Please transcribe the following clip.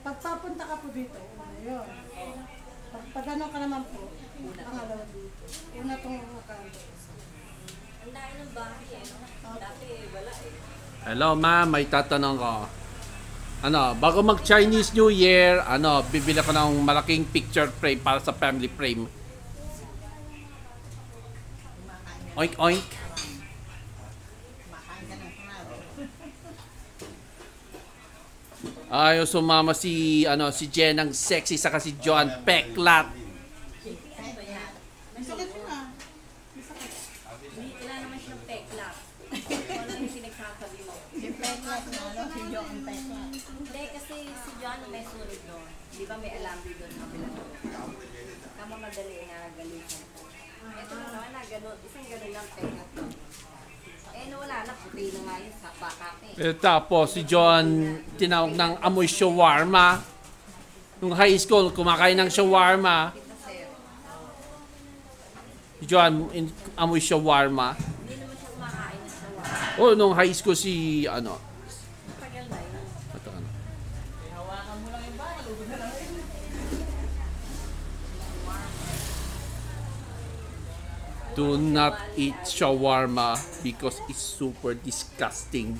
Pagpapunta ka po dito, una yun. Pag ano ka naman po, pangalawa dito. Una itong account. Ang dahil ng bahay eh, no? Dati wala eh. Hello ma'am, may tatanong ko. Ano, bago mag Chinese New Year, ano, bibili ko ng malaking picture frame para sa family frame. Oink oink. Ayaw sumama si si Jen ang sexy saka si Joan Peklat. Sakit mo na. Hindi kailangan naman siya ng peklat. Wala yung pinagsasabi mo. Si Peklat na, no? Si John Peklat. Hindi, kasi si Joan may sunod doon. Di ba may alambre doon sa kabila doon? Kama madali nga galitan. Ito na naman na gano'n. Isang gano'n lang peklat doon. Eh, no, wala na. Puti na nga yun sa pakate. Tapos si John tinawag ng amoy shawarma. Nung high school, kumakain ng shawarma. Si John, amoy shawarma. Hindi naman siya kumakain ng shawarma. Oh, nung high school si Tagal na yun. ito, ano. Do not eat shawarma because it's super disgusting.